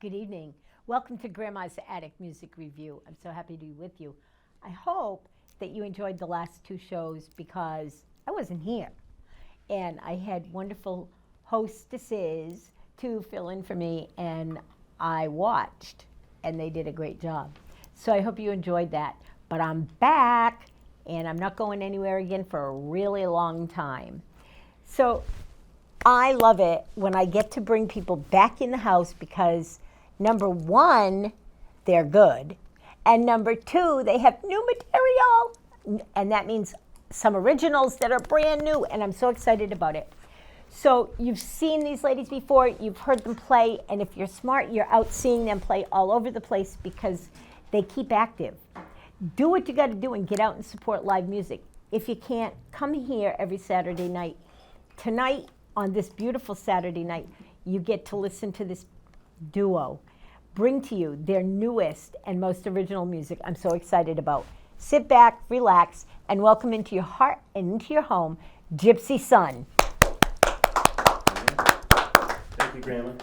Good evening. Welcome to Grandma's Attic Music Review. I'm so happy to be with you. I hope that you enjoyed the last two shows because I wasn't here. And I had wonderful hostesses to fill in for me, and I watched, and they did a great job. So I hope you enjoyed that. But I'm back, and I'm not going anywhere again for a really long time. So I love it when I get to bring people back in the house because number one, they're good. And number two, they have new material. And that means some originals that are brand new. And I'm so excited about it. So you've seen these ladies before. You've heard them play. And if you're smart, you're out seeing them play all over the place because they keep active. Do what you got to do and get out and support live music. If you can't, come here every Saturday night. Tonight, on this beautiful Saturday night, you get to listen to this duo bring to you their newest and most original music I'm so excited about. Sit back, relax, and welcome into your heart and into your home, Gypsy Sun. Thank you, Grandma.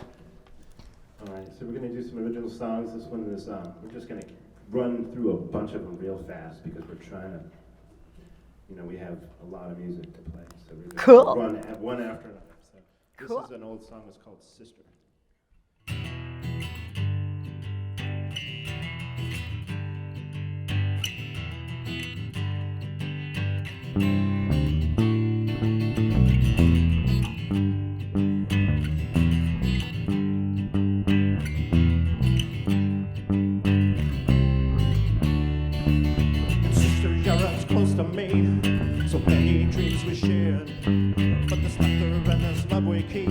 All right, so we're going to do some original songs. This one is, we're just going to run through a bunch of them real fast because we're trying to, we have a lot of music to play. So we're going to run one after another. So this is an old song. It's called Sister. So many dreams we shared, but there's laughter and there's love we keep.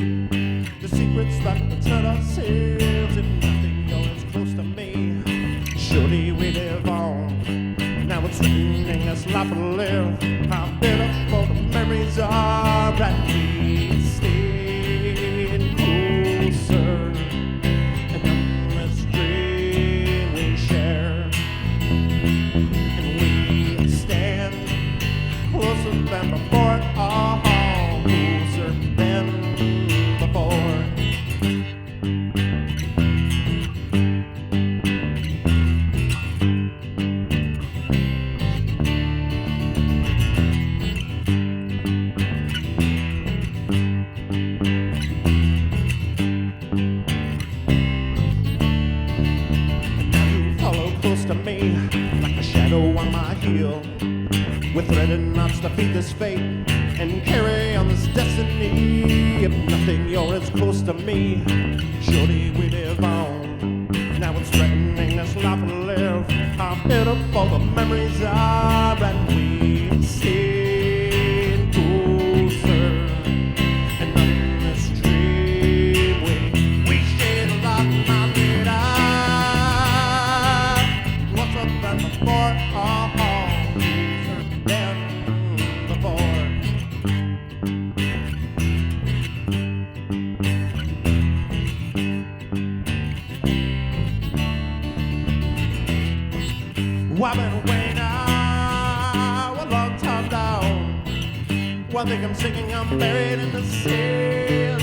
The secrets that will turn us heads. If nothing goes close to me, surely we live on. Now it's raining, there's life to live. How beautiful the memories are, and we stayed closer. And on this dream we share, and we stand closer than before, oh, closer than before. And now you follow close to me, like a shadow on my heel. With threaded knots to feed this fate and carry on this destiny. If nothing, you're as close to me. Surely we live on. Now it's threatening this life to live. How beautiful the memories are, and we stayed closer. And on this dream we shared a lot of my life. What's up than before? Oh. I've been away now a long time down. One thing I'm singing, I'm buried in the sand.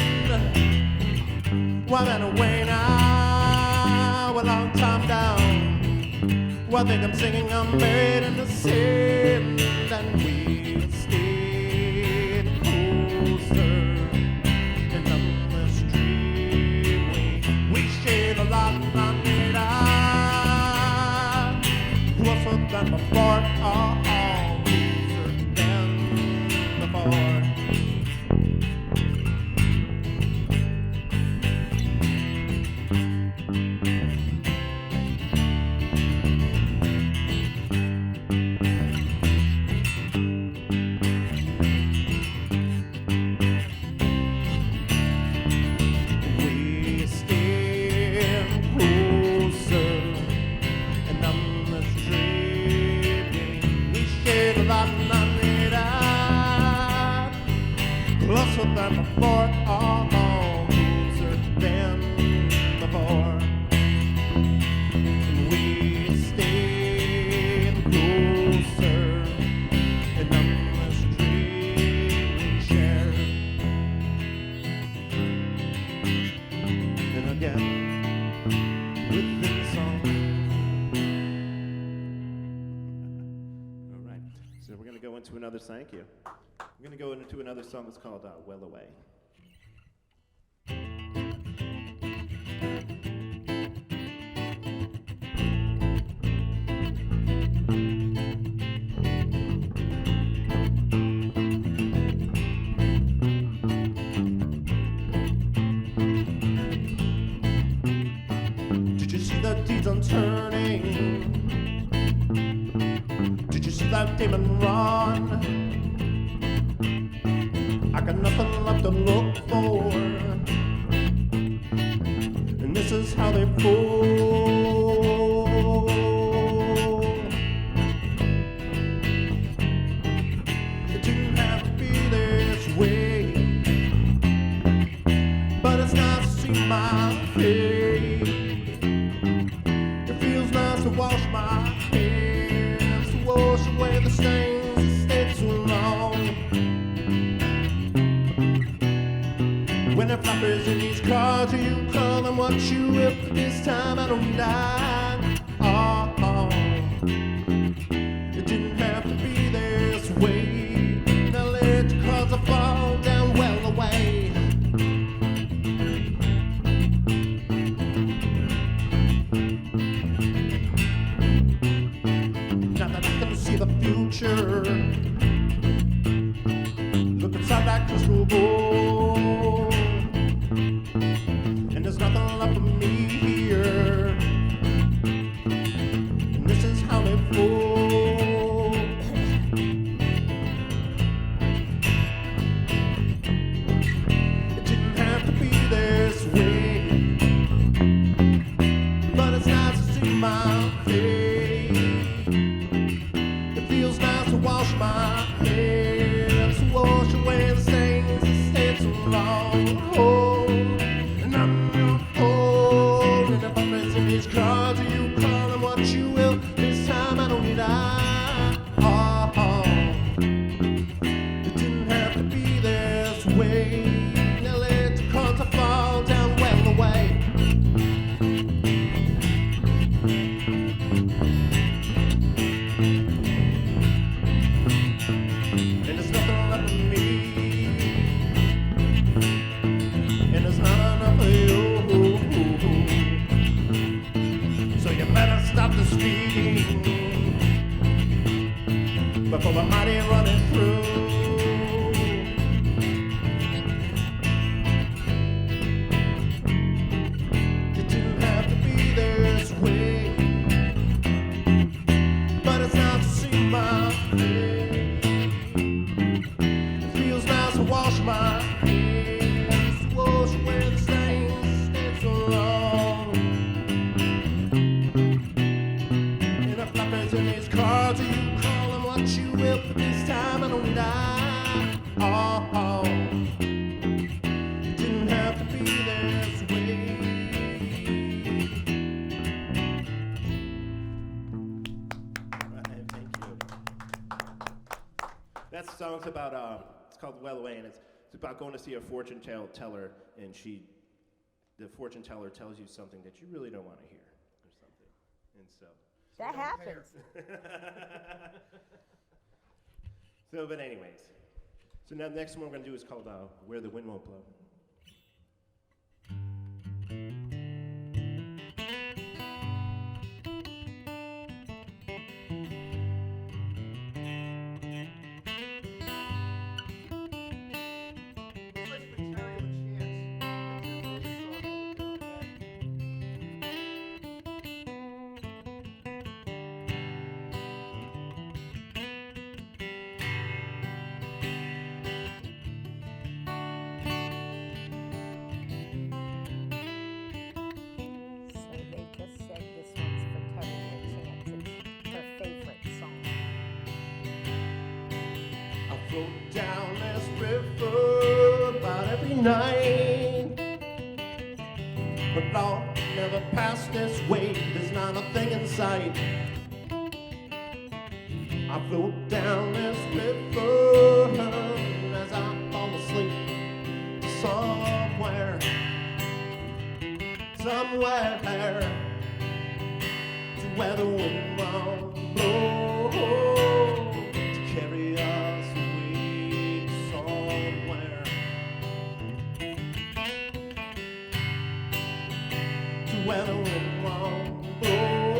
I've been away now a long time down. One thing I'm singing, I'm buried in the sand. And we stayed closer. And on this dream we shared a lot of night. closer than before, oh, closer than before. And we stayed closer, and on this dream we shared. And again, with this song. All right, so we're going to go into another, thank you. We're going to go into another song that's called Well Away. Did you see the demon turning? Did you see that demon run? I got nothing left to look for, and this is how they fall. It didn't have to be this way, but it's nice to see my face. It feels nice to wash my hands, to wash away the stains that stayed too long. When the flappers in these cars, you call them what you will, but this time I don't die. Oh, oh. It didn't have to be this way. Now let the cars fall down well away. Now that I can see the future, look inside that crystal ball. There's nothing left for me here, and this is how they fall. It didn't have to be this way, but it's nice to see my face. It feels nice to wash my hands, to wash away the stains that stayed so long. Oh. These cards, you call them what you will. This time I don't need oh, oh. It didn't have to be this way. Now let the cards fall down well away. And there's nothing left for me, and there's not enough for you. So you better stop the speeding before the mighty running through. It didn't have to be this way, but it's nice to see my face. It feels nice to wash my hands, to wash away the stains that stayed so long. In these cards, you call them what you will, but this time I don't die. Oh, oh. It didn't have to be this way. Right, thank you. That song's about, it's called Well Away, and it's about going to see a fortune teller, and the fortune teller tells you something that you really don't want to hear, or something, and so. That happens. So, but anyways. So now the next one we're going to do is called Where the Wind Won't Blow. Down this river night. But Lord, never pass this way, there's not a thing in sight. I float down this river as I fall asleep to somewhere, to where the wind won't blow, to carry us away somewhere, to where the wind won't blow,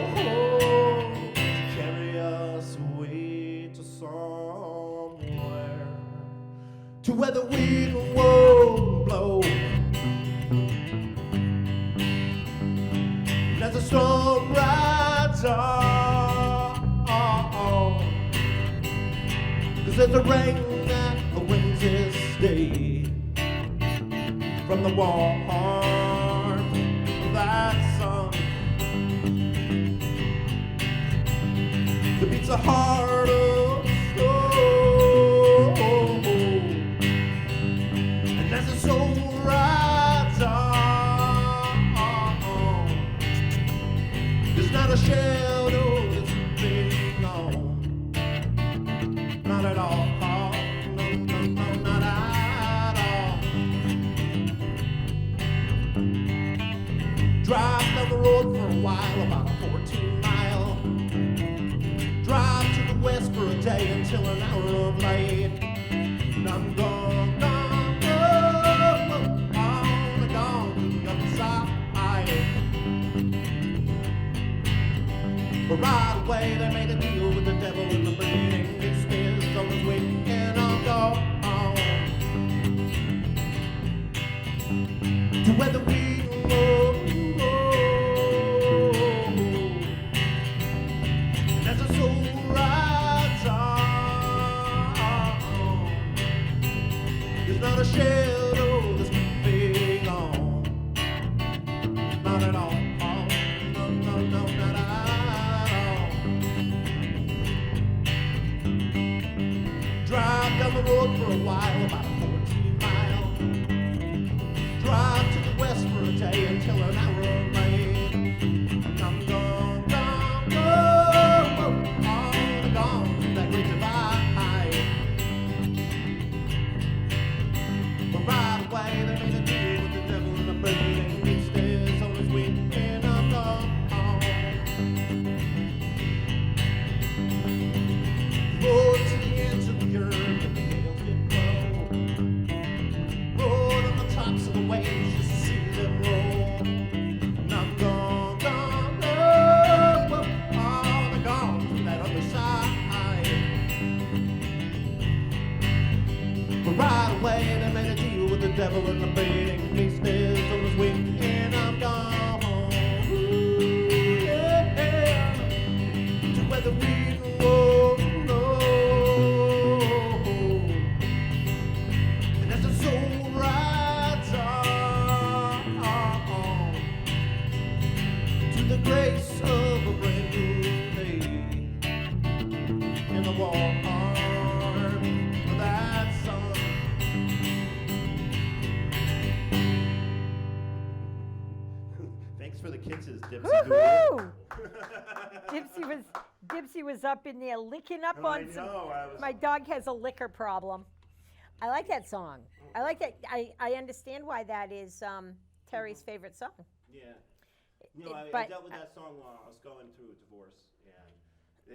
to carry us away to somewhere, to where the wind won't blow. As the storm rides on, 'cause there's a rain that wins its day from the warmth of that sun that beats the heart of stone. And as the soul rides on, there's not a shadow that's been on. Not at all. No, no, no, not at all. Drive down the road for a while, about a 14-mile. Drive to the west for a day until an hour of light. And I'm gone, gone, gone, gone to the other side. But right away they made a deal with the devil in the bleeding. It's still on his way, and I'll go on to where the wind blows. And as the soul rides on, there's not a shadow that's moving on. Not at all. No, no, no, not at all. Drive down the road for a while, about a 14-mile. Drive to the west for a day until an hour late. I'm gone, gone, gone, gone to that great divide. But right away they made a deal with the devil in the burning. He stays on his way, and I'm gone. Road to the ends of the earth, and the hills get low. Road on the tops of the waves, just to see them roll. And I'm gone, gone, gone, they're gone to that other side. But right away they made a deal with the devil in the baiting. He stays on his way, and I'm gone. Ooh, yeah, to where the wind blows. And as the soul rides on to the grace of a brand new day in the warmth of that sun. Thanks for the kisses, Gypsy. Woohoo! Gypsy was up in there licking up I on some. know, I was- My dog has a liquor problem. I like that song. I like that. I understand why that is Terry's favorite song. Yeah. You know, I But- dealt with that song while I was going through a divorce, and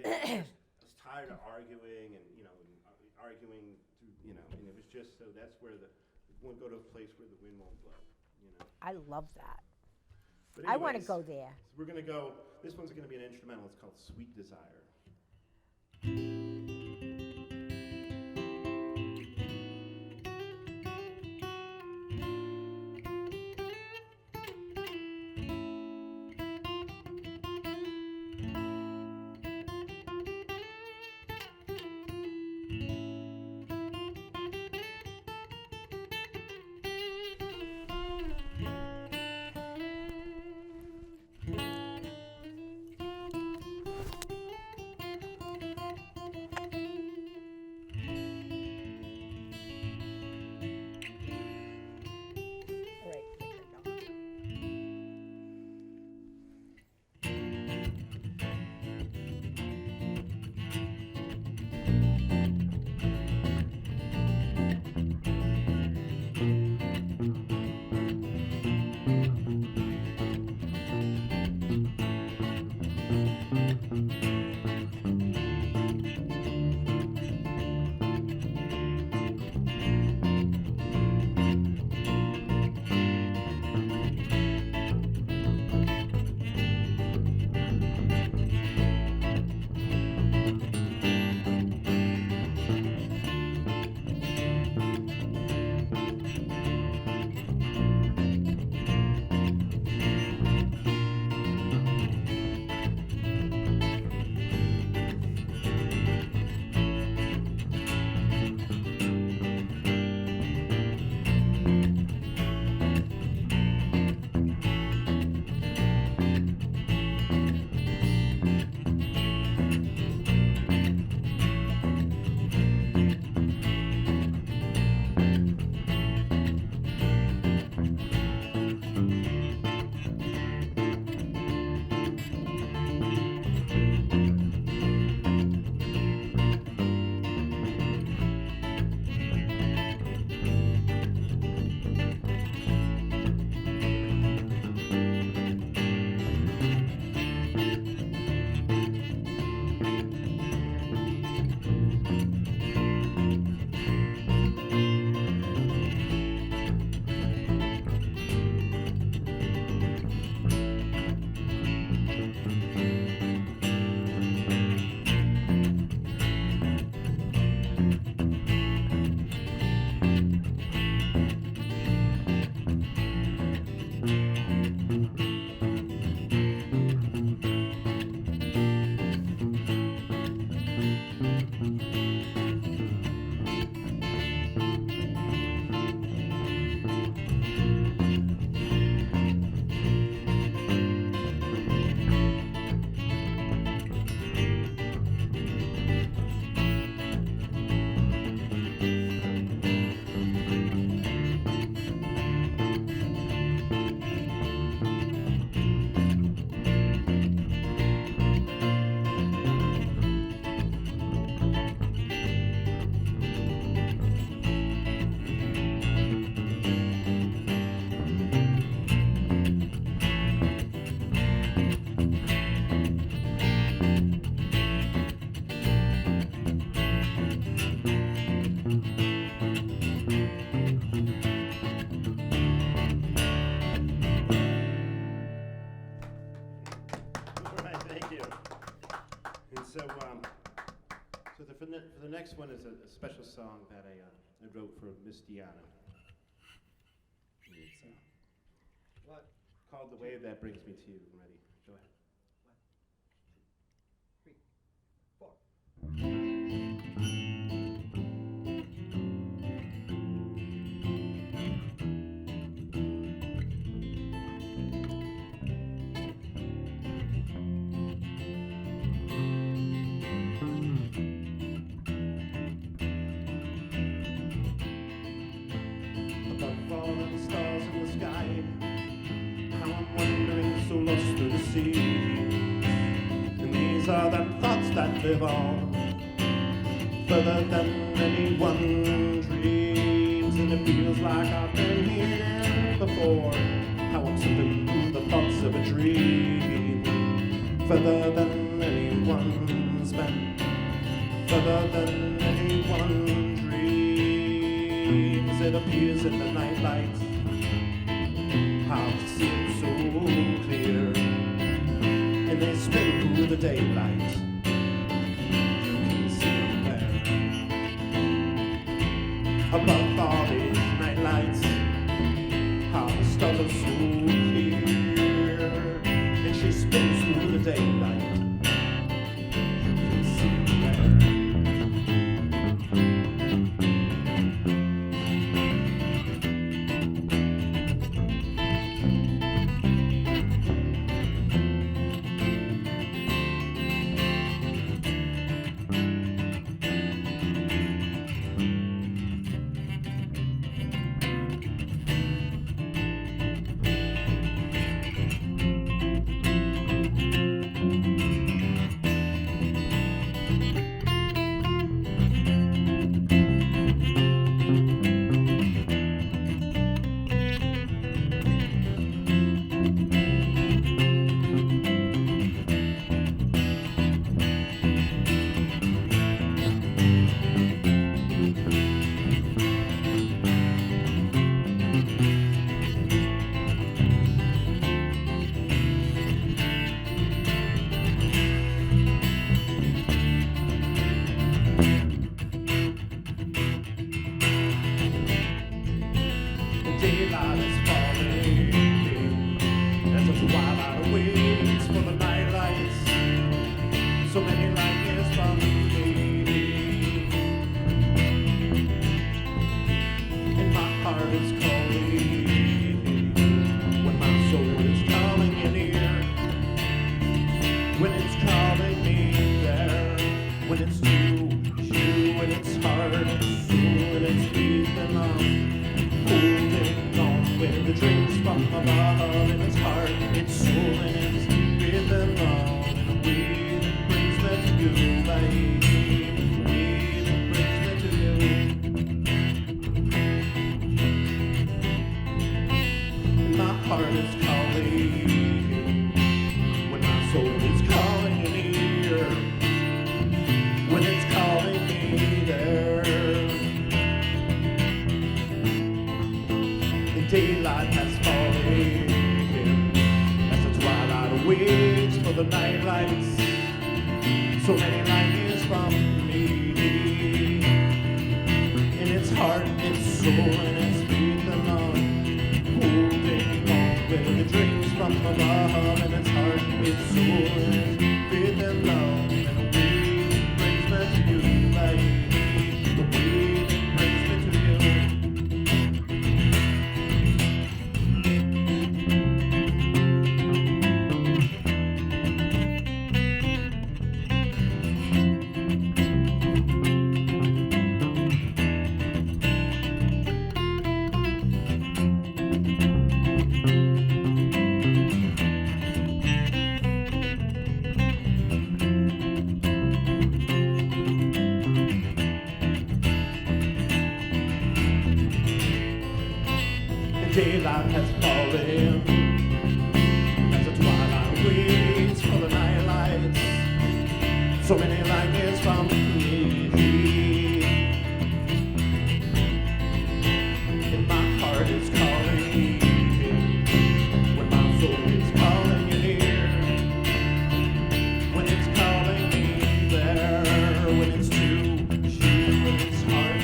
I was tired of arguing and, arguing, and it was just, so that's where we want to go to a place where the wind won't blow, I love that. But I want to anyways, go there. So we're going to go, this one's going to be an instrumental, it's called Sweet Desire. song that I wrote for Miss Deanna. It's called The Wave That Brings Me to You. I'm ready. Go ahead. 1, 2, 3, 4. Above all of the stars in the sky, how I'm wandering so lost through the sea. And these are the thoughts that live on, further than anyone dreams. And it feels like I've been here before, how I'm slipping through the thoughts of a dream. Further than anyone's been, further than anyone dreams. It appears in the night light, how to see it so clear. And they spin through the daylight, you can see them there. Above all these night lights, how the stars are so clear. And she spins through the daylight, you can see them there. Daylight is falling, as the twilight waits for the night lights, so many light years from me. And my heart is calling, when my soul is calling in ear, when it's calling me there, when it's you, when it's hard and soon, when it's breathing on. Holding on with the dreams from above in its heart, its soul and its breathing on in a way that brings me to you, baby, a way that brings me to you. And my heart is calling, when my soul is calling in ear, when it's calling me there. Daylight has fallen, as the twilight waits for the night lights, so many light years from me. In its heart, its soul, and its breathing on, holding on with the dreams from above. In its heart, its soul, and its breathing on, and the way that brings me to you, baby, the way that brings me to you. Daylight has fallen, as the twilight waits for the night lights, so many light years from me. And my heart is calling, when my soul is calling in ear, when it's calling me there, when it's too, when it's hard.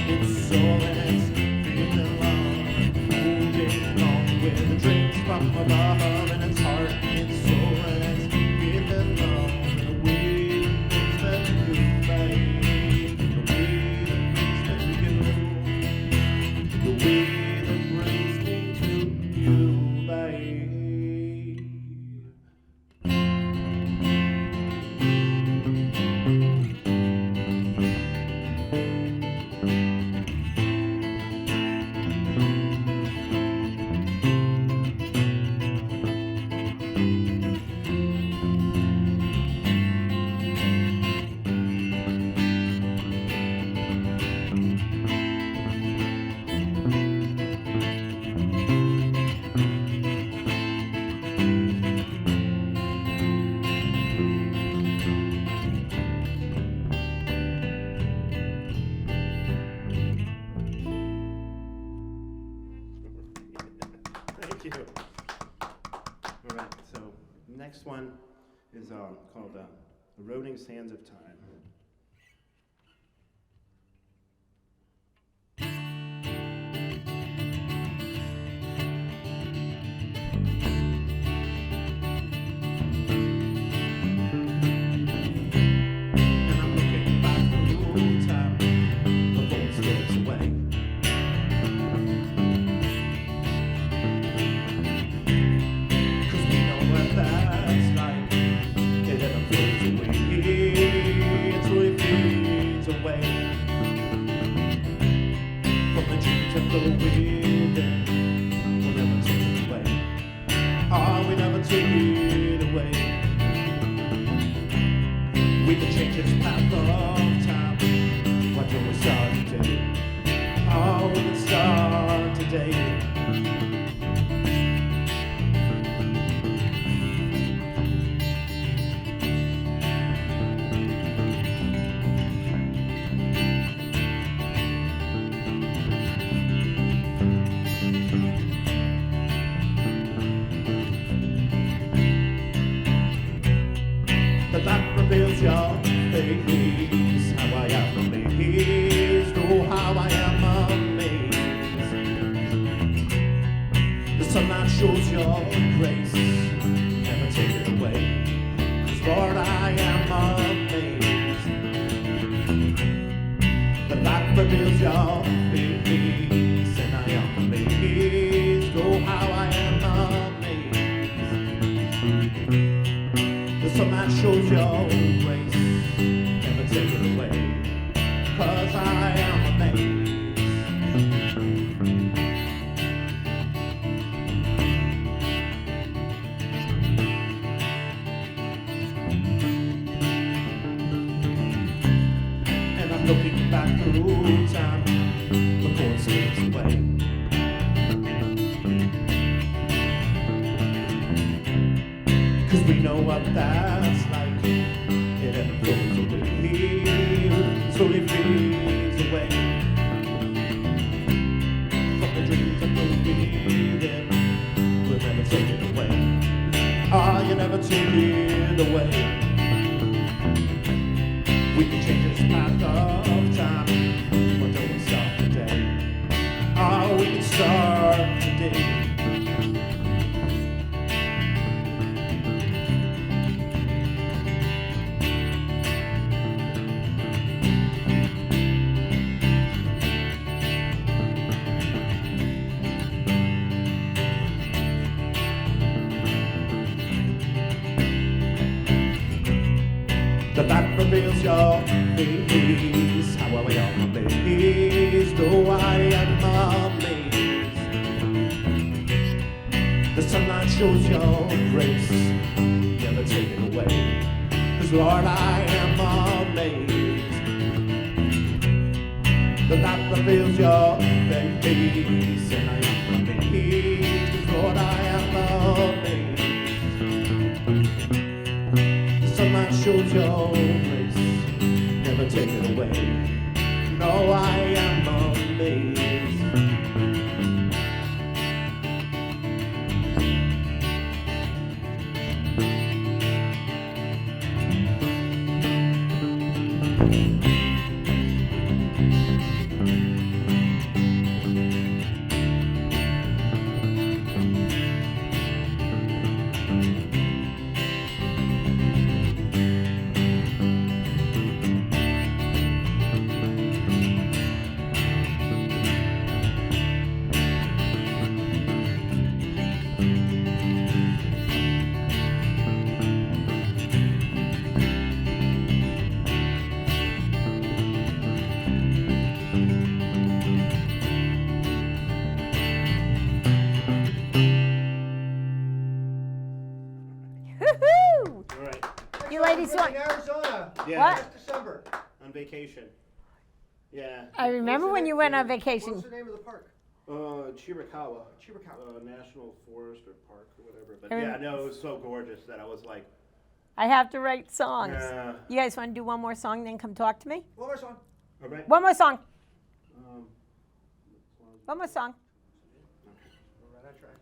you. All right, so next one is called Eroding Sands of Time. And I'm looking back through time before it slips away. 'Cause we know what that's like. It never flows away. It slowly fades away from the dreams that flow within. We'll never take it away. Oh, we never take it away. We can change this path of time. Why don't we start today? Oh, we can start today. The light reveals your face. How I am amazed. Oh, how I am amazed. The sunlight shows your grace. Never take it away. 'Cause Lord, I am amazed. The light reveals your face. And I am amazed. Oh, how I am amazed. The sunlight shows your grace. Never take it away. 'Cause I am amazed. And I'm looking back through time before it slips away. Cause we know what that's like. It never flows away. Slowly fades away from the dreams that go within. We'll never take it away. Ah, you never take it away. We can change this path of time. Why don't we start today? Ah, we can start today. The light reveals your face. How I am amazed. Oh, I am amazed. The sunlight shows your grace. Never take it away. 'Cause Lord, I am amazed. The light reveals your face. And I am amazed. 'Cause Lord, I am amazed. Sunlight shows your grace. Never take it away. No, I am amazed. Woo-hoo! All right, You ladies want? in Arizona yeah, What? last December. on vacation. Yeah. I remember What's the when name- you went on What's vacation. the name of the park? Chiricahua. Chiricahua. National Forest or Park or whatever. But I yeah, rem- no, it was so gorgeous that I was like, I have to write songs. yeah. You guys want to do one more song, then come talk to me? One more song. All right. One more song. Um, One more song. We're right on track.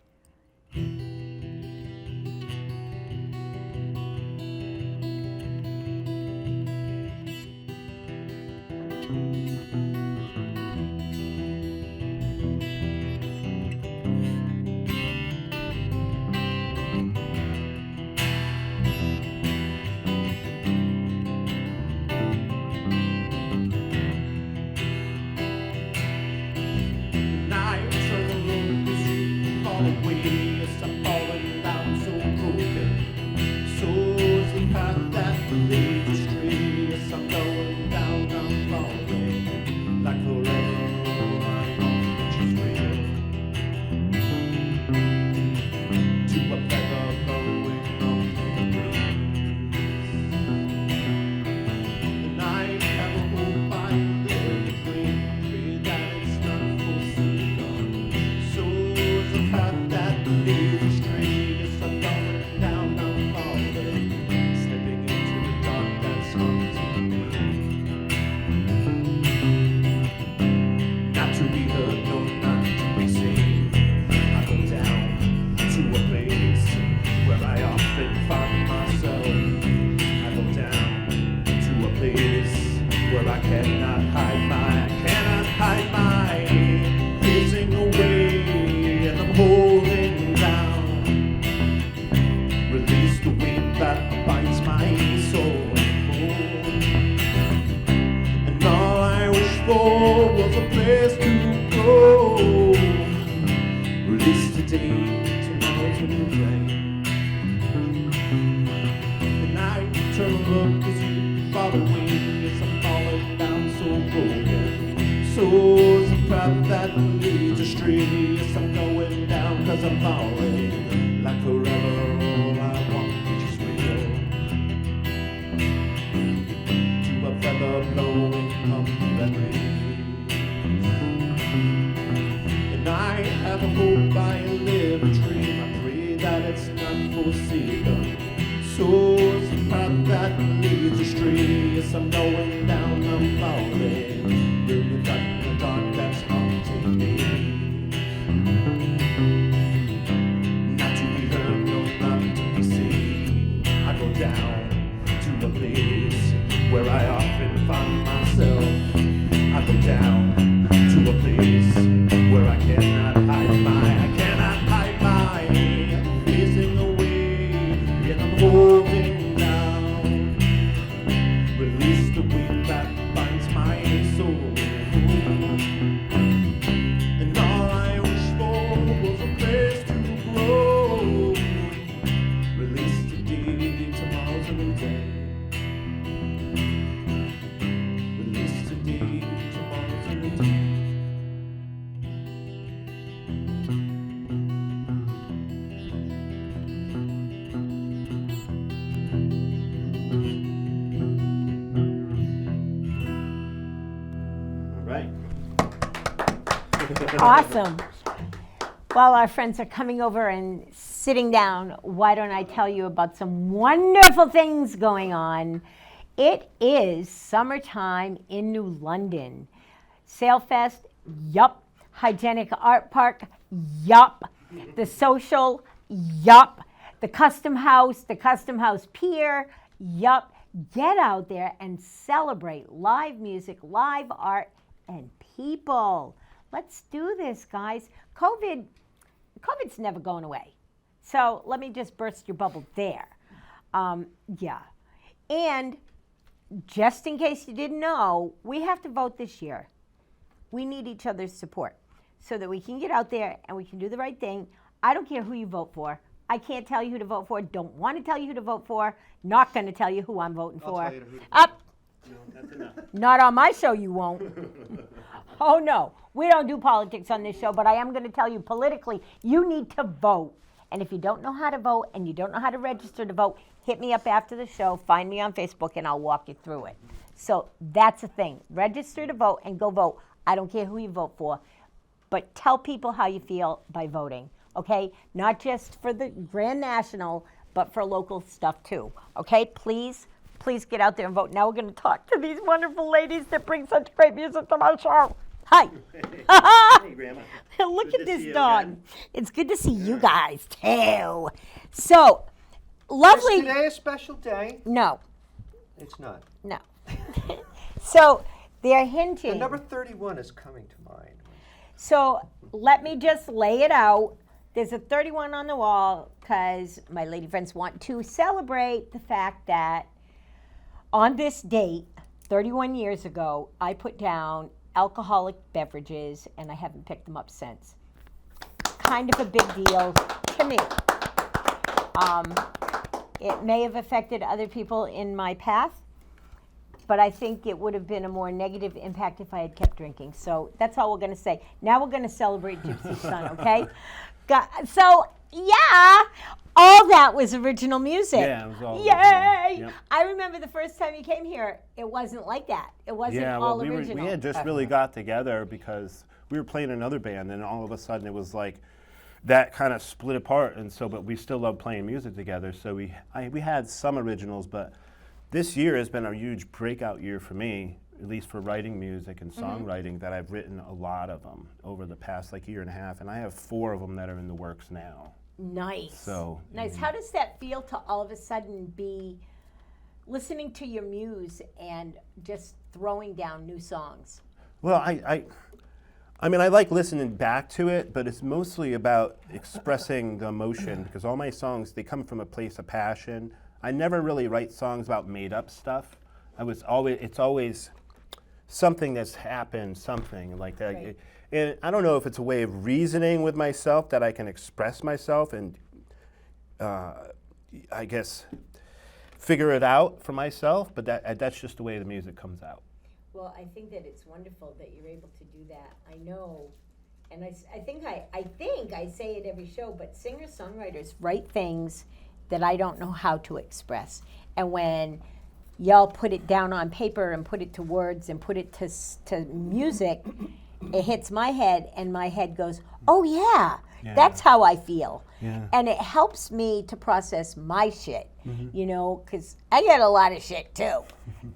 as I'm falling, like forever all I want is real. To a feather blowing on the breeze. And I have a hope, I live a dream. I pray that it's not forsaken. So is the path that leads astray. Yes, I'm going down, I'm falling. In the dark that's haunting me. Not to be heard, no, not to be seen. I go down to a place where I often find myself. I go down to a place where I cannot hide my facing away, and I'm holding down. Release the weight that binds my soul. And all I wish for was a place to grow. Release today, tomorrow's a new day. Release today, tomorrow's a new day. Right. Awesome. While our friends are coming over and sitting down, why don't I tell you about some wonderful things going on? It is summertime in New London. Sailfest, yup. Hygienic Art Park, yup. The Social, yup. The Custom House Pier, yup. Get out there and celebrate live music, live art, and people. Let's do this, guys. COVID's never going away. So let me just burst your bubble there. Yeah. And just in case you didn't know, we have to vote this year. We need each other's support so that we can get out there and we can do the right thing. I don't care who you vote for. I can't tell you who to vote for. Don't want to tell you who to vote for. Not going to tell you who I'm voting for. I'll tell you who to Up. No, that's enough. Not on my show, you won't. Oh, no. We don't do politics on this show, but I am going to tell you politically, you need to vote. And if you don't know how to vote and you don't know how to register to vote, hit me up after the show, find me on Facebook, and I'll walk you through it. So that's a thing. Register to vote and go vote. I don't care who you vote for, but tell people how you feel by voting, okay? Not just for the Grand National, but for local stuff too, okay? Please get out there and vote. Now we're going to talk to these wonderful ladies that bring such great music to my show. Hi. Hey, Grandma. Look Good at to see this you dog. again. It's good to see you guys too. So, lovely. Is today a special day? No, It's not. no. So, they're The hinting. number 31 is coming to mind. So, let me just lay it out. There's a 31 on the wall because my lady friends want to celebrate the fact that on this date, 31 years ago, I put down alcoholic beverages and I haven't picked them up since. Kind of a big deal to me. It may have affected other people in my path, but I think it would have been a more negative impact if I had kept drinking. So that's all we're going to say. Now we're going to celebrate Gypsy Sun, okay? So, yeah, all that was original music. Yeah, it was all Yay! original. Yep. I remember the first time you came here, it wasn't like that. It wasn't Yeah, all well, original. we had just really got together because we were playing another band, and all of a sudden it was like that kind of split apart. And so, but we still love playing music together. So we had some originals, but this year has been a huge breakout year for me, at least for writing music and songwriting. That I've written a lot of them over the past year and a half, and I have 4 of them that are in the works now. Nice. So, nice. How does that feel to all of a sudden be listening to your muse and just throwing down new songs? Well, I mean, I like listening back to it, but it's mostly about expressing the emotion because all my songs, they come from a place of passion. I never really write songs about made-up stuff. It's always something that's happened, something like that. Right. And I don't know if it's a way of reasoning with myself that I can express myself and, I guess, figure it out for myself, but that's just the way the music comes out. Well, I think that it's wonderful that you're able to do that. I know and I think I say it every show, but singer-songwriters write things that I don't know how to express. And when y'all put it down on paper and put it to words and put it to music, it hits my head, and my head goes, oh yeah, that's how I feel. Yeah. And it helps me to process my shit, you know, because I get a lot of shit too.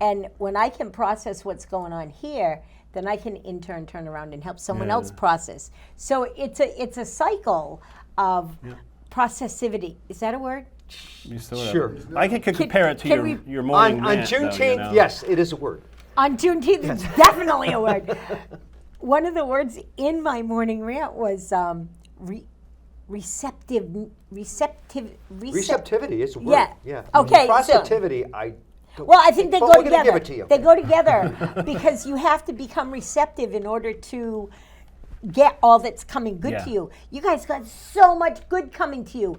And when I can process what's going on here, then I can in turn turn around and help someone else process. So it's a cycle of processivity. Is that a word? You sort of- Sure. I could compare it to can your morning On rant, though, Juneteenth, you know? yes, it is a word. On Juneteenth, it's definitely a word. One of the words in my morning rant was receptivity Receptivity is a word. Yeah. Yeah. Okay, so- Processivity, I don't. Well, I think they but go we're gonna together. give it to you. They go together because you have to become receptive in order to get all that's coming good Yeah. to you. You guys got so much good coming to you.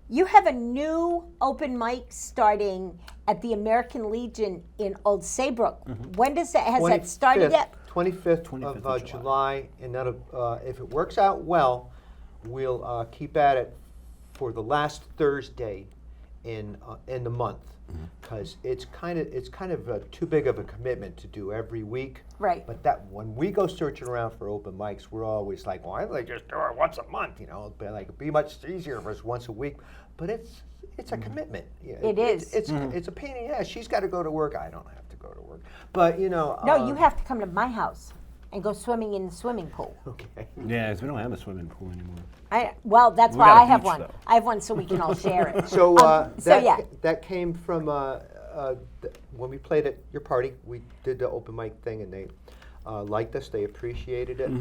You have a new open mic starting at the American Legion in Old Saybrook. When has that started yet? 25th 25th of of July, and that'll, if it works out well, we'll keep at it for the last Thursday in the month, because it's kind of too big of a commitment to do every week. Right. But that when we go searching around for open mics, we're always like, well, I'd like just do it once a month, you know. It'd be much easier if it's once a week. But it's a commitment. Yeah, It is. It's a pain in the ass. She's got to go to work. I don't have to go to work. But you know. No, you have to come to my house and go swimming in the swimming pool. Okay. Yeah, 'cause we don't have a swimming pool anymore. Well, that's We why got a I have beach, one. though. I have one so we can all share it. So yeah. that came from when we played at your party. We did the open mic thing, and they liked us. They appreciated it.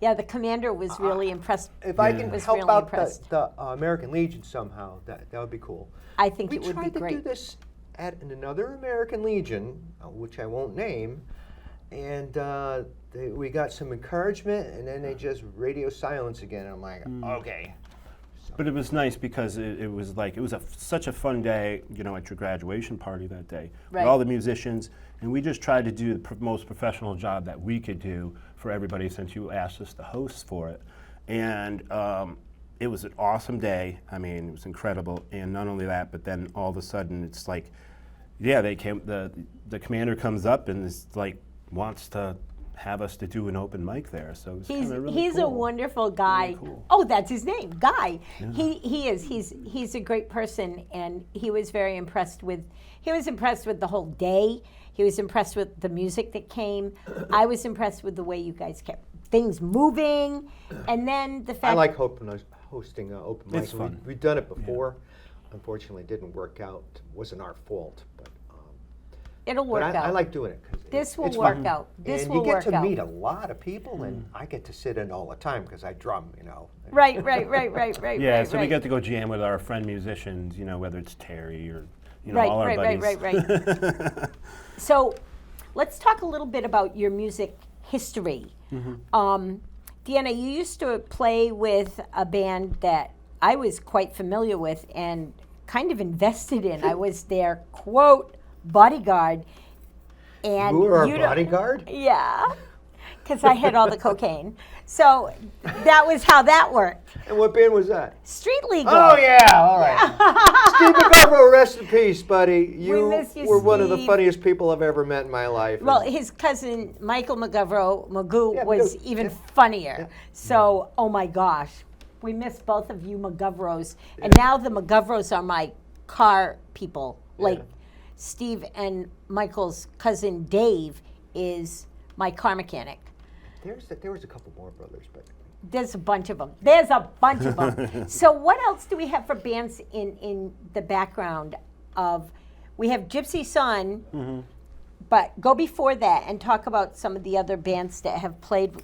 Yeah, the commander was really impressed. If I can Was help really out impressed. the American Legion somehow, that would be cool. I think We it would be tried to do great. this at another American Legion, which I won't name, and we got some encouragement, and then they just radio silence again. And I'm like, okay. But it was nice because it was such a fun day, you know, at your graduation party that day. Right. With all the musicians, and we just tried to do the most professional job that we could do for everybody since you asked us to host for it. And it was an awesome day. I mean, it was incredible. And not only that, but then all of a sudden it's like, yeah, they came. The commander comes up and is like wants to have us to do an open mic there. So it's He's really he's a cool. wonderful guy. Really cool. Oh, that's his name, Guy. He is. He's a great person, and he was very impressed with. He was impressed with the whole day. He was impressed with the music that came. I was impressed with the way you guys kept things moving, and then the fact. I like hosting open mics. It's fun. We've done it before. Unfortunately, it didn't work out. It wasn't our fault, but. It'll work But out. I like doing it. 'Cause This will it's work fun. out. This and will you work get to out. meet a lot of people, and I get to sit in all the time because I drum, you know. Right. Yeah, right, so right. we get to go jam with our friend musicians, you know, whether it's Terry or, you know, Right, all our buddies. right. So, let's talk a little bit about your music history. Deanna, you used to play with a band that I was quite familiar with and kind of invested in. I was their quote bodyguard. And You were our you don't- bodyguard? Yeah, because I had all the cocaine. So that was how that worked. And what band was that? Street Legal. Oh yeah, all right. Steve McGovern, rest in peace, buddy. You miss you, were one of the Steve. funniest people I've ever met in my life. Well, his cousin Michael Magoo Yeah, was Magoo, even yeah. funnier. Yeah. So, oh my gosh, we miss both of you McGovros. And now the McGovros are my car people. Like Yeah. Steve and Michael's cousin Dave is my car mechanic. there was a couple more brothers, but There's a bunch of them. So what else do we have for bands in the background of, we have Gypsy Sun, but go before that and talk about some of the other bands that have played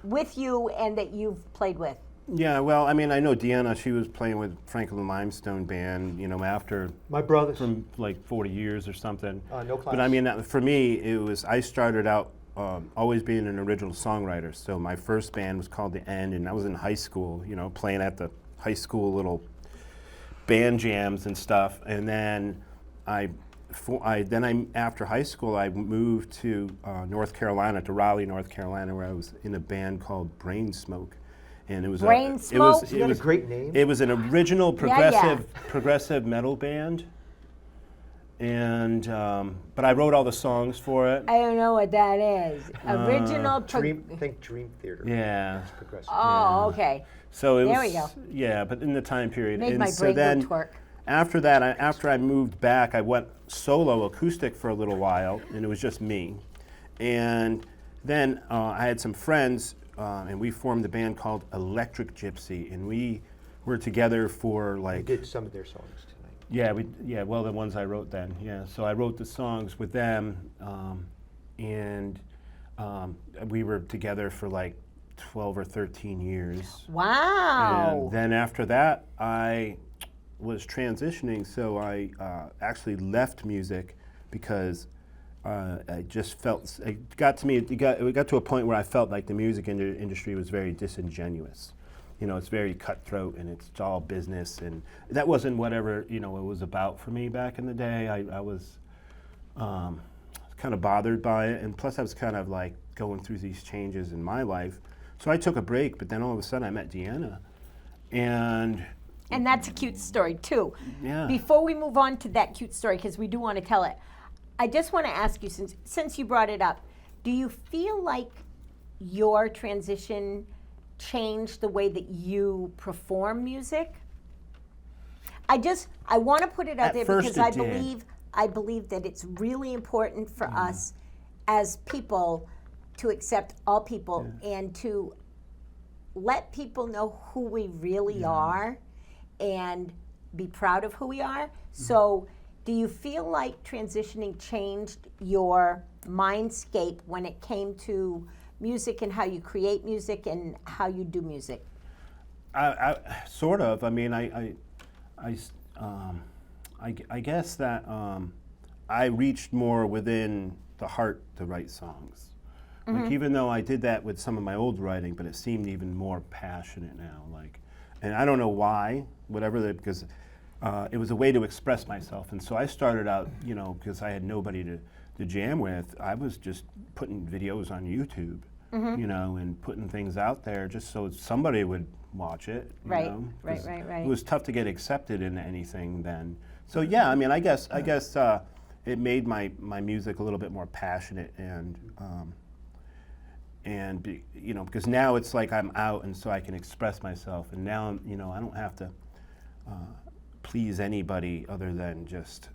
with you and that you've played with. Yeah, well, I mean, I know Deanna, she was playing with Franklin Limestone Band, you know, after my brothers. from like 40 years or something. No But I mean, for me, it was, I started out always being an original songwriter. So my first band was called The End, and I was in high school, you know, playing at the high school little band jams and stuff. And then I after high school, I moved to North Carolina, to Raleigh, North Carolina, where I was in a band called Brain Smoke, and it was Brain Smoke? Isn't that a great name? It was an original Yeah. progressive metal band, and but I wrote all the songs for it. I don't know what that is. Original. Think Dream Theater. Yeah. It's progressive. Oh, okay. So it There was. we go. Yeah, but in the time period. Made and my so brain then, go twerk. after that, after I moved back, I went solo acoustic for a little while, and it was just me. And then I had some friends, and we formed a band called Electric Gypsy, and we were together for I like. did some of their songs tonight. Yeah, well, the ones I wrote then, yeah. So I wrote the songs with them, and we were together for like 12 or 13 years. Wow. And then after that, I was transitioning, so I actually left music because I just felt, it got to a point where I felt like the music industry was very disingenuous. You know, it's very cutthroat and it's all business, and that wasn't whatever, you know, it was about for me back in the day. I was kind of bothered by it, and plus I was kind of like going through these changes in my life. So I took a break, but then all of a sudden I met Deanna, and that's a cute story, too. Yeah. Before we move on to that cute story, because we do want to tell it, I just want to ask you, since you brought it up, do you feel like your transition changed the way that you perform music? I want to put it out At there first because it did. I believe that it's really important for us as people to accept all people and to let people know who we really are and be proud of who we are. So do you feel like transitioning changed your mindscape when it came to music and how you create music and how you do music? I sort of. I mean, I guess that I reached more within the heart to write songs. Like, even though I did that with some of my old writing, but it seemed even more passionate now. Like, and I don't know why, because it was a way to express myself. And so I started out, you know, because I had nobody to jam with, I was just putting videos on YouTube, you know, and putting things out there just so somebody would watch it. You Right, know? right, 'Cause right, right. It was tough to get accepted into anything then. So yeah, I mean, I guess it made my music a little bit more passionate you know, because now it's like I'm out, and so I can express myself, and now you know, I don't have to please anybody other than just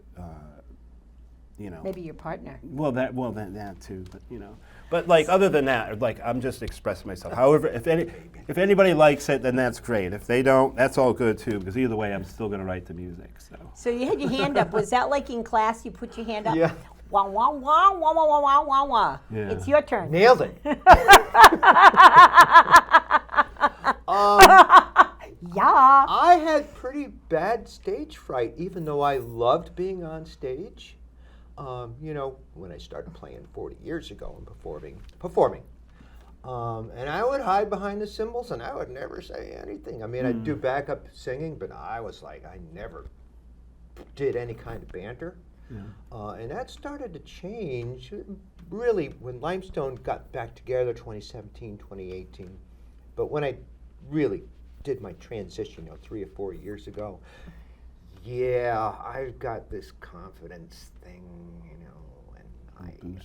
you know. Maybe your partner. Well, that too, but you know, but like other than that, like I'm just expressing myself. However, if anybody likes it, then that's great. If they don't, that's all good too, because either way, I'm still gonna write the music. So you had your hand up. Was that like in class? You put your hand up. Yeah. Wah wah wah wah wah wah wah wah wah. Yeah. It's your turn. Nailed it. Yeah. I had pretty bad stage fright, even though I loved being on stage. You know, when I started playing 40 years ago and performing. And I would hide behind the cymbals and I would never say anything. I mean, I'd do backup singing, but I was like, I never did any kind of banter. And that started to change really when Limestone got back together 2017, 2018. But when I really did my transition, 3 or 4 years ago, yeah, I got this confidence thing, and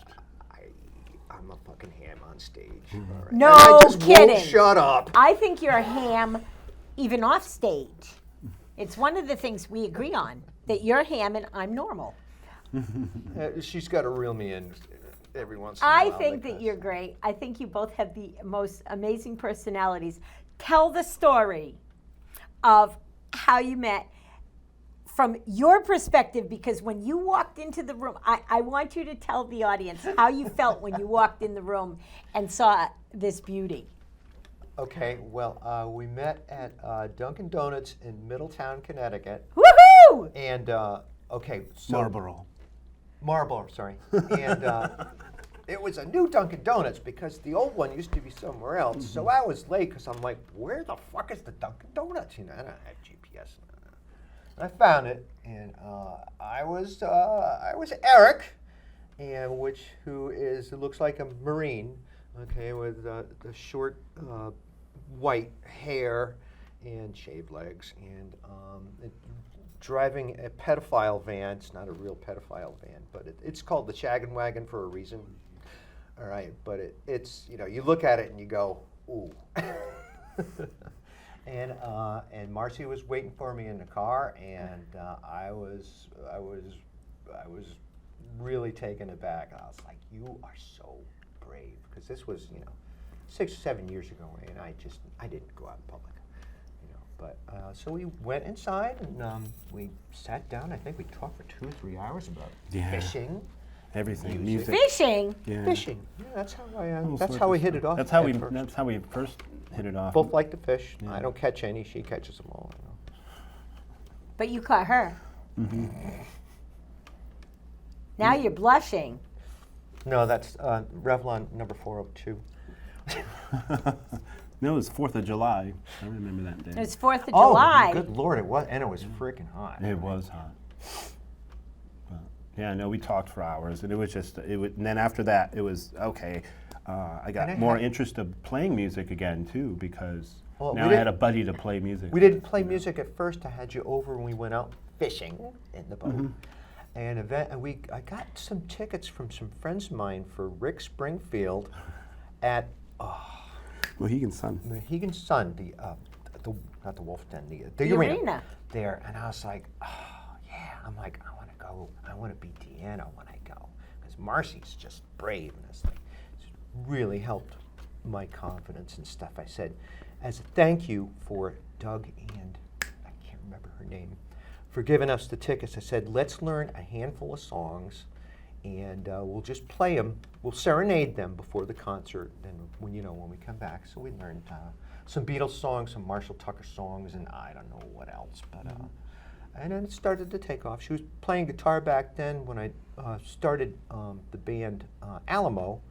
I'm a fucking ham on stage. All right. No And I just kidding. Won't shut up. I think you're a ham even off stage. It's one of the things we agree on, that you're ham and I'm normal. She's got to reel me in every once in a while. I think that you're great. I think you both have the most amazing personalities. Tell the story of how you met from your perspective, because when you walked into the room, I want you to tell the audience how you felt when you walked in the room and saw this beauty. Okay, well, we met at Dunkin' Donuts in Middletown, Connecticut. Woohoo! And, okay, so... Marlboro, sorry. And it was a new Dunkin' Donuts because the old one used to be somewhere else. So I was late because I'm like, where the fuck is the Dunkin' Donuts? I don't have GPS. I found it, and I was Eric, and who looks like a Marine, okay, with the short white hair and shaved legs, and driving a pedophile van. It's not a real pedophile van, but it's called the Shaggin' Wagon for a reason. All right, but it's you look at it and you go, ooh. And Marcy was waiting for me in the car, and I was really taken aback. I was like, "You are so brave," because this was 6 or 7 years ago, and I didn't go out in public, But so we went inside and we sat down. I think we talked for 2 or 3 hours about fishing. Everything, Music. music. Fishing? Yeah. Fishing. Yeah, that's All how sorts we of hit it stuff. off. That's how at first. That's how we first hit it off. Both like to fish. Yeah. I don't catch any. She catches them all. But you caught her. Mm-hmm. Now you're blushing. No, that's Revlon number 402. No, it was 4th of July. I remember that day. It was 4th of July. Oh, good Lord, it was, and it was freaking hot. It was hot. But, yeah, no, we talked for hours, and it was just, and then after that, it was, okay, I got And I more had- interest of playing music again, too, because Well, now we I had a didn't- buddy to play music. We didn't play music at first. I had you over when we went out fishing in the boat. Mm-hmm. And I got some tickets from some friends of mine for Rick Springfield at Mohegan Sun. Mohegan Sun, not the Wolf Den, the arena. there. And I was like, oh yeah. I'm like, I want to go. I want to be Deanna when I go, because Marcy's just brave, and it's really helped my confidence and stuff. I said, as a thank you for Doug and I can't remember her name, for giving us the tickets, I said, let's learn a handful of songs, and we'll just play them. We'll serenade them before the concert. Then when we come back, so we learned some Beatles songs, some Marshall Tucker songs, and I don't know what else. But and then it started to take off. She was playing guitar back then when I started the band Alamo,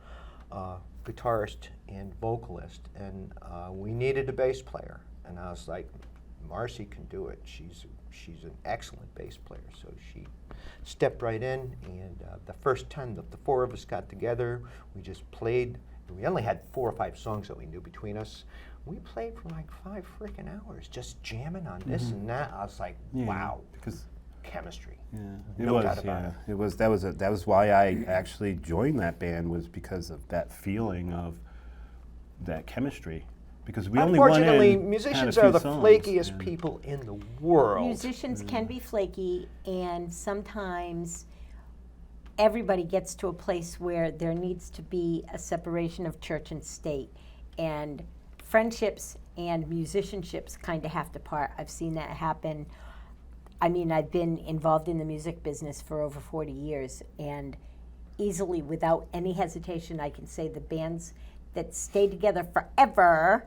guitarist and vocalist, and we needed a bass player. And I was like, Marcy can do it. She's an excellent bass player. So she stepped right in, and the first time that the four of us got together, we just played. We only had 4 or 5 songs that we knew between us. We played for like 5 freaking hours, just jamming on this and that. I was like, wow, Because chemistry. yeah, No doubt about it. It was that was why I actually joined that band, was because of that feeling of that chemistry. Because we only went in, Unfortunately, had a musicians few are the songs, flakiest and- people in the world. Musicians can be flaky, and sometimes everybody gets to a place where there needs to be a separation of church and state, and friendships and musicianships kind of have to part. I've seen that happen. I mean, I've been involved in the music business for over 40 years, and easily, without any hesitation, I can say the bands that stay together forever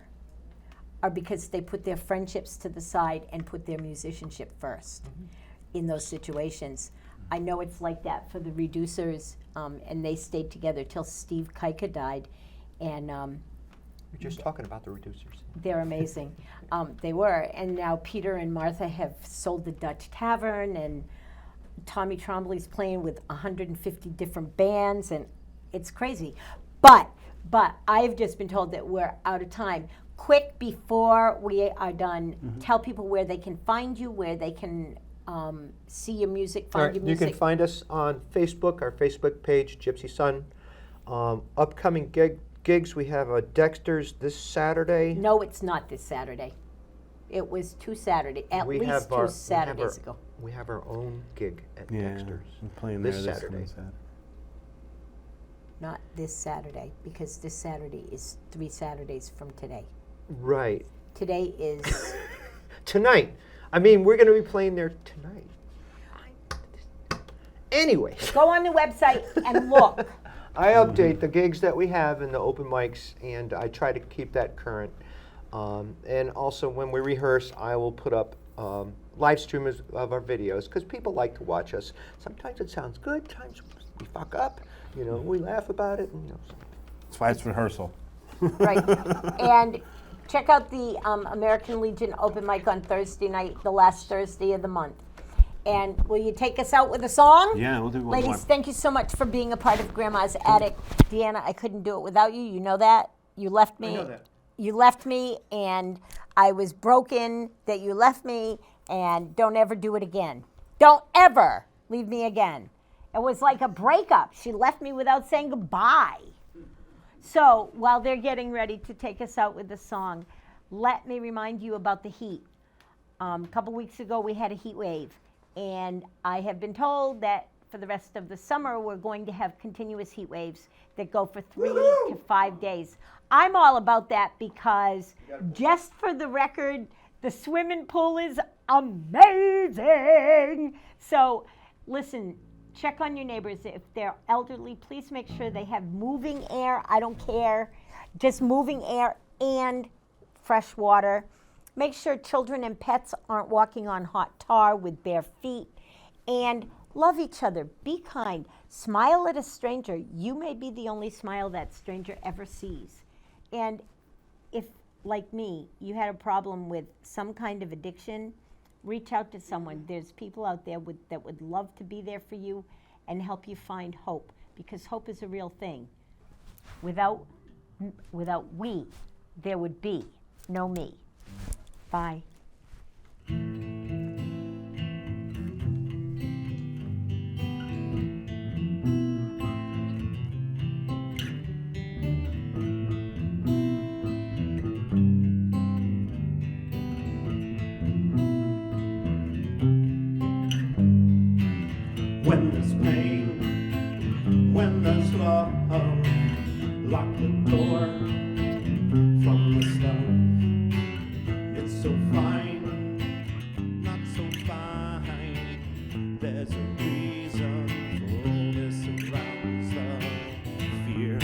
are because they put their friendships to the side and put their musicianship first in those situations. I know it's like that for the Reducers, and they stayed together till Steve Kika died, and We're just talking about the Reducers. they're amazing. They were, and now Peter and Martha have sold the Dutch Tavern, and Tommy Trombley's playing with 150 different bands, and it's crazy. But I've just been told that we're out of time. Quick, before we are done, tell people where they can find you, where they can see your music, All find right, your you music. can find us on Facebook, our Facebook page, Gypsy Sun. Upcoming gigs, we have Dexter's this Saturday. No, it's not this Saturday. It was 2 Saturdays, at We least have 2 our- Saturdays ago. We have our own gig at Yeah, Dexter's I'm playing this there Saturday. this Saturday. Not this Saturday, because this Saturday is 3 Saturdays from today. Right. Today is, Tonight. I mean, we're going to be playing there tonight. Anyway, go on the website and look. I update the gigs that we have and the open mics, and I try to keep that current. And also, when we rehearse, I will put up live streams of our videos, because people like to watch us. Sometimes it sounds good, times we fuck up. We laugh about it. And, That's why it's rehearsal. Right. And check out the American Legion open mic on Thursday night, the last Thursday of the month. And will you take us out with a song? Yeah, we'll do one Ladies, more. thank you so much for being a part of Grandma's Attic. Deanna, I couldn't do it without you. You know that. You left me. I know that. You left me, and I was broken that you left me, and don't ever do it again. Don't ever leave me again. It was like a breakup. She left me without saying goodbye. So while they're getting ready to take us out with the song, let me remind you about the heat. A couple weeks ago, we had a heat wave, and I have been told that for the rest of the summer, we're going to have continuous heat waves that go for 3 to 5 days. I'm all about that because, just for the record, the swimming pool is amazing. So, listen, check on your neighbors. If they're elderly, please make sure they have moving air. I don't care. Just moving air and fresh water. Make sure children and pets aren't walking on hot tar with bare feet. And love each other. Be kind. Smile at a stranger. You may be the only smile that stranger ever sees. And if, like me, you had a problem with some kind of addiction, reach out to someone. There's people out there that would love to be there for you and help you find hope, because hope is a real thing. Without we, there would be no me. Bye. When there's pain, when there's love, lock the door from the start. It's so fine, not so fine. There's a reason for all this surrounds the fear.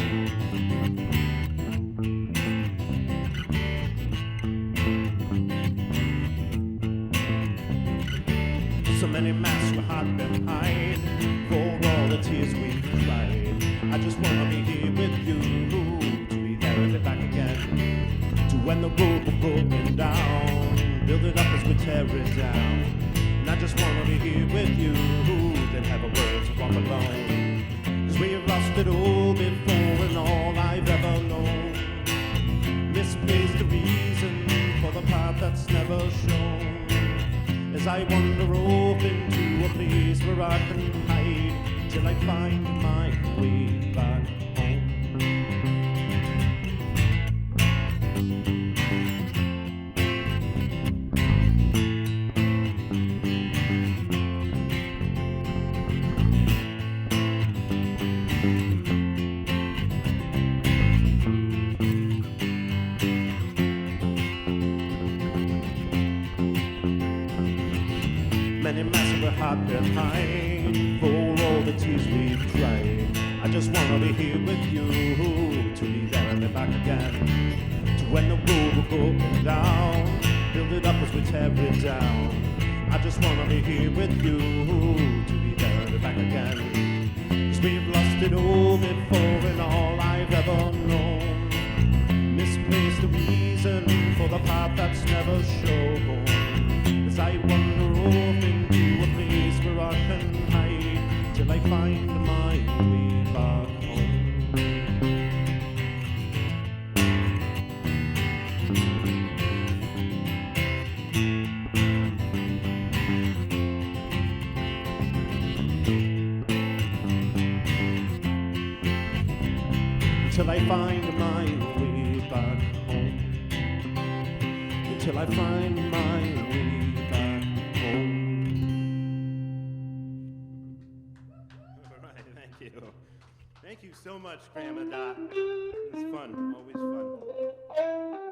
So many masks were hid behind, for all the tears we've cried. I just wanna be here with you, to be there and be back again. To when the road will broken down, build it up as we tear it down. And I just wanna be here with you, then have a world to walk alone. 'Cause we have lost it all before and all I've ever known. Misplaced the reason for the path that's never shown. As I wander off into a place where I can hide till I find my way back home. Many masks were hid behind, for all the tears we've cried. I just wanna be here with you, to be there and be back again. To when the road will broken down, build it up as we tear it down. I just wanna be here with you, to be there and be back again. 'Cause we've lost it all before and all I've ever known. Misplaced the reason for the path that's never shown. As I wander off into a place where I can hide till I find my way back home. Till I find my way back home. Until I find my way back home. All right, thank you. Thank you so much, Grandma Dot. It was fun, always fun.